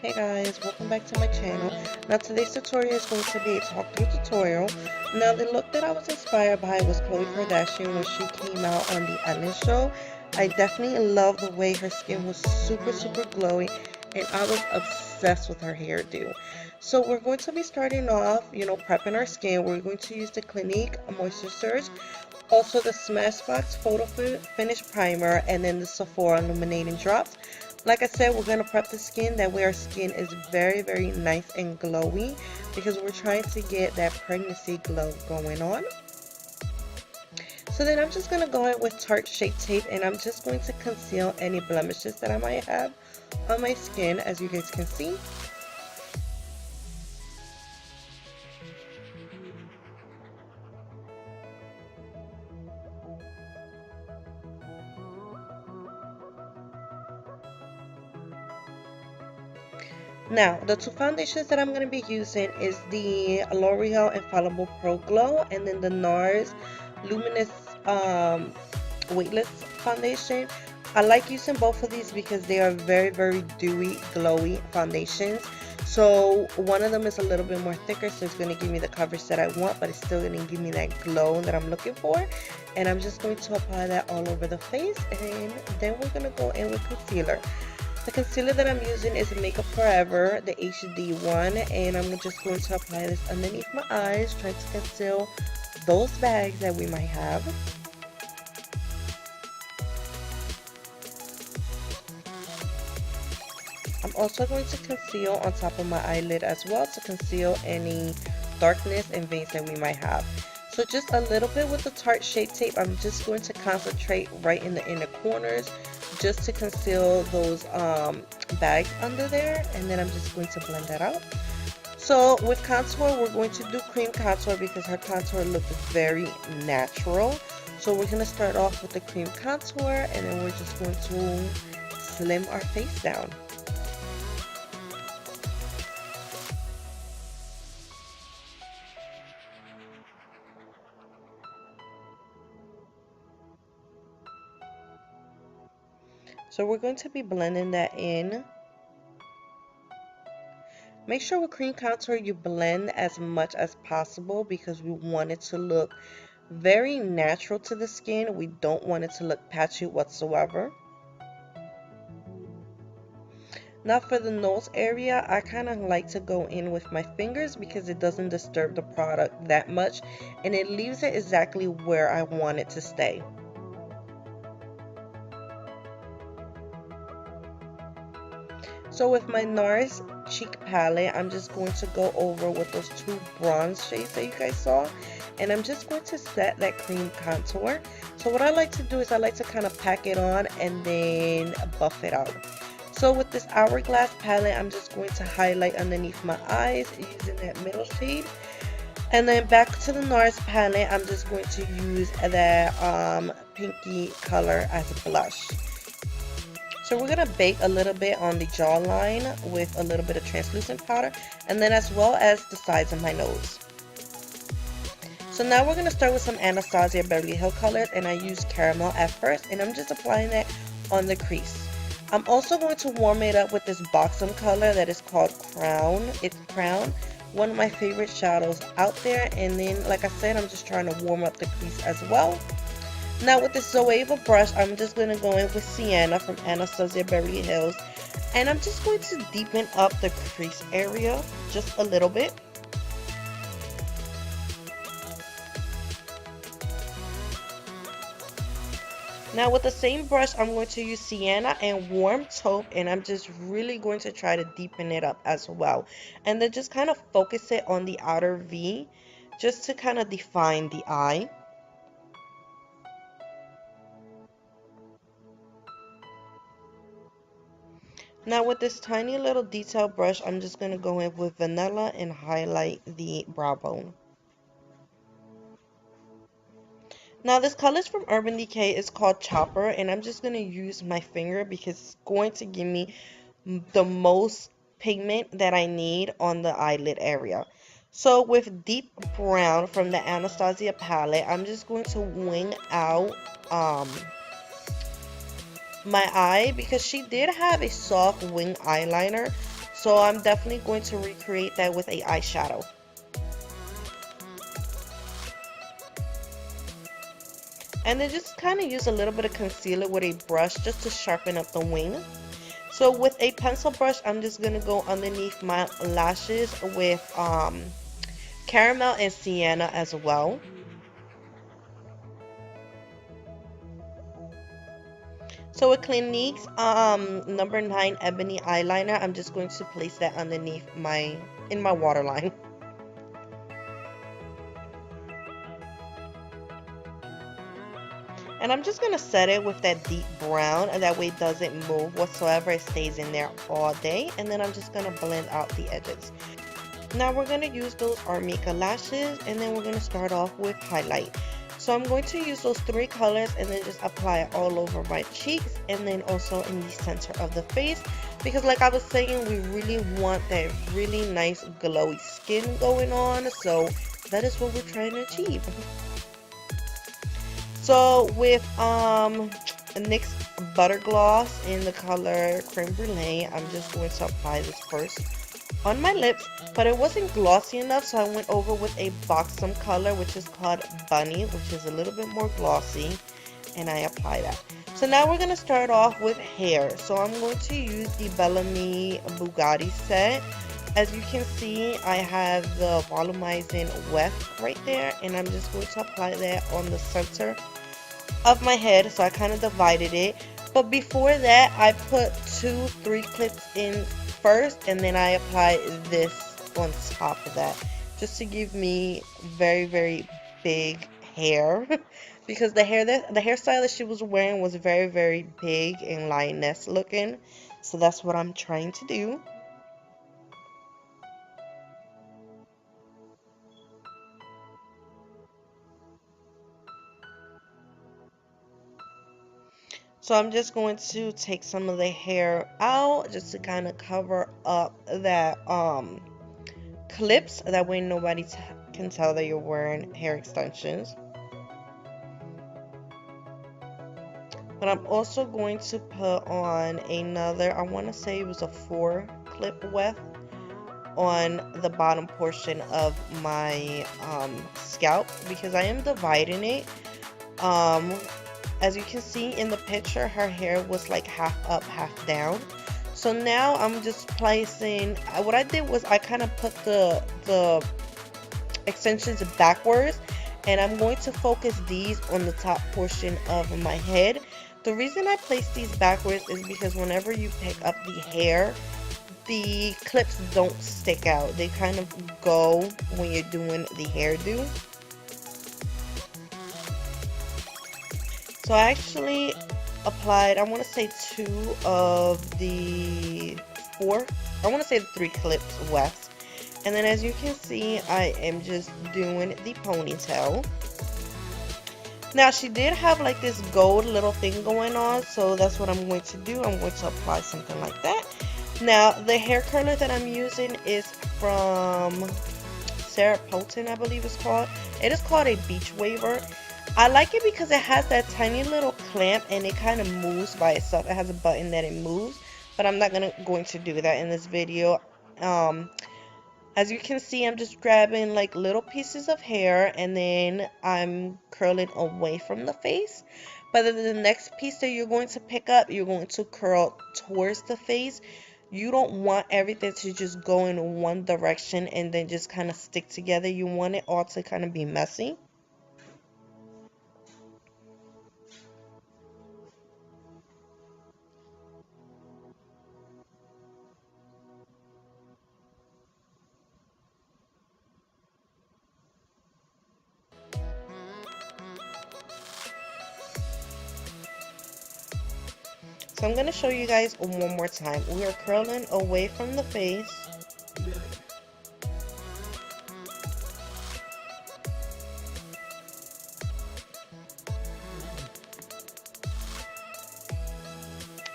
Hey guys, welcome back to my channel. Now today's tutorial is going to be a talk through tutorial. Now the look that I was inspired by was Khloe Kardashian when she came out on the Ellen show. I definitely love the way her skin was super glowy, and I was obsessed with her hairdo. So we're going to be starting off, prepping our skin. We're going to use the Clinique Moisture, also the Smashbox Photo Finish Primer, and then the Sephora Illuminating Drops. Like I said, we're going to prep the skin. That way our skin is very nice and glowy, because we're trying to get that pregnancy glow going on. So then I'm just going to go in with Tarte Shape Tape, and I'm just going to conceal any blemishes that I might have on my skin, as you guys can see. Now, the two foundations that I'm going to be using is the Loreal Infallible Pro Glow and then the Nars Luminous Weightless foundation. I like using both of these because they are very dewy, glowy foundations. So one of them is a little bit more thicker, so it's going to give me the coverage that I want, but it's still going to give me that glow that I'm looking for. And I'm just going to apply that all over the face, and then we're going to go in with concealer. The concealer that I'm using is Makeup Forever, the HD one, and I'm just going to apply this underneath my eyes, trying to conceal those bags that we might have. I'm also going to conceal on top of my eyelid as well, to conceal any darkness and veins that we might have. So just a little bit with the Tarte Shape Tape, I'm just going to concentrate right in the inner corners, just to conceal those bags under there, and then I'm just going to blend that out. So with contour, we're going to do cream contour because her contour looks very natural. So we're going to start off with the cream contour, and then we're just going to slim our face down. So we're going to be blending that in. Make sure with cream contour you blend as much as possible, because we want it to look very natural to the skin. We don't want it to look patchy whatsoever. Now for the nose area, I kind of like to go in with my fingers because it doesn't disturb the product that much, and it leaves it exactly where I want it to stay. So with my Nars cheek palette, I'm just going to go over with those two bronze shades that you guys saw, and I'm just going to set that cream contour. So what I like to do is I like to kind of pack it on and then buff it out. So with this Hourglass palette, I'm just going to highlight underneath my eyes using that middle shade. And then back to the Nars palette, I'm just going to use that pinky color as a blush. So we're going to bake a little bit on the jawline with a little bit of translucent powder, and then as well as the sides of my nose. So now we're going to start with some Anastasia Beverly Hills colors, and I use caramel at first, and I'm just applying that on the crease. I'm also going to warm it up with this Buxom color that is called Crown. It's Crown, one of my favorite shadows out there, and then like I said, I'm just trying to warm up the crease as well. Now with this Zoeva brush, I'm just going to go in with Sienna from Anastasia Beverly Hills, and I'm just going to deepen up the crease area just a little bit. Now with the same brush, I'm going to use Sienna and warm taupe, and I'm just really going to try to deepen it up as well, and then just kind of focus it on the outer V, just to kind of define the eye. Now with this tiny little detail brush, I'm just going to go in with vanilla and highlight the brow bone. Now this color is from Urban Decay. It's called Chopper, and I'm just going to use my finger because it's going to give me the most pigment that I need on the eyelid area. So with Deep Brown from the Anastasia palette, I'm just going to wing out my eye, because she did have a soft wing eyeliner. So I'm definitely going to recreate that with a eyeshadow. And then just kind of use a little bit of concealer with a brush just to sharpen up the wing. So with a pencil brush, I'm just going to go underneath my lashes with Caramel and Sienna as well. So with Clinique's number 9 ebony eyeliner, I'm just going to place that underneath in my waterline. And I'm just going to set it with that deep brown, and that way it doesn't move whatsoever. It stays in there all day. And then I'm just going to blend out the edges. Now we're going to use those Armika lashes, and then we're going to start off with highlight. So I'm going to use those 3 colors and then just apply it all over my cheeks and then also in the center of the face. Because like I was saying, we really want that really nice glowy skin going on. So that is what we're trying to achieve. So with NYX Butter Gloss in the color Crème Brulee, I'm just going to apply this first on my lips, but it wasn't glossy enough, so I went over with a Buxom color, which is called Bunny, which is a little bit more glossy, and I apply that. So now we're going to start off with hair. So I'm going to use the Bellami Boo-Gatti set. As you can see, I have the volumizing weft right there, and I'm just going to apply that on the center of my head. So I kind of divided it, but before that I put 2-3 clips in first, and then I apply this on top of that just to give me very, very big hair because the hairstyle that she was wearing was very, very big and lioness looking. So that's what I'm trying to do. So I'm just going to take some of the hair out just to kind of cover up that clips. That way nobody can tell that you're wearing hair extensions. But I'm also going to put on another, I want to say it was a 4-clip weft on the bottom portion of my scalp because I am dividing it. As you can see in the picture, her hair was like half up, half down. So now I'm just placing, what I did was I kind of put the extensions backwards, and I'm going to focus these on the top portion of my head. The reason I place these backwards is because whenever you pick up the hair, the clips don't stick out. They kind of go when you're doing the hairdo. So I actually applied, I want to say 2 of the 4, I want to say 3 clips weft. And then as you can see, I am just doing the ponytail. Now she did have like this gold little thing going on, so that's what I'm going to do. I'm going to apply something like that. Now the hair curler that I'm using is from Sarah Polton, I believe it's called. It is called a beach waver. I like it because it has that tiny little clamp and it kind of moves by itself. It has a button that it moves, but I'm not going to do that in this video. As you can see, I'm just grabbing like little pieces of hair and then I'm curling away from the face. But then the next piece that you're going to pick up, you're going to curl towards the face. You don't want everything to just go in one direction and then just kind of stick together. You want it all to kind of be messy. So I'm going to show you guys one more time. We are curling away from the face.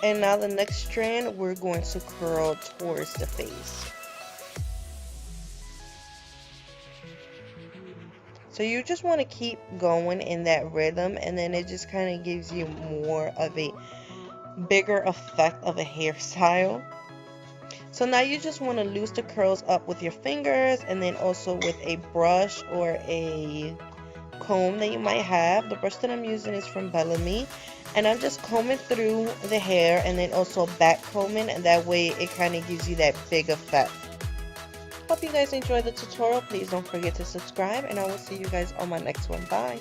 And now the next strand, we're going to curl towards the face. So you just want to keep going in that rhythm, and then it just kind of gives you more of a bigger effect of a hairstyle. So now you just want to loose the curls up with your fingers, and then also with a brush or a comb that you might have. The brush that I'm using is from Bellami, and I'm just combing through the hair and then also back combing, and that way it kind of gives you that big effect. Hope you guys enjoyed the tutorial. Please don't forget to subscribe, and I will see you guys on my next one. Bye.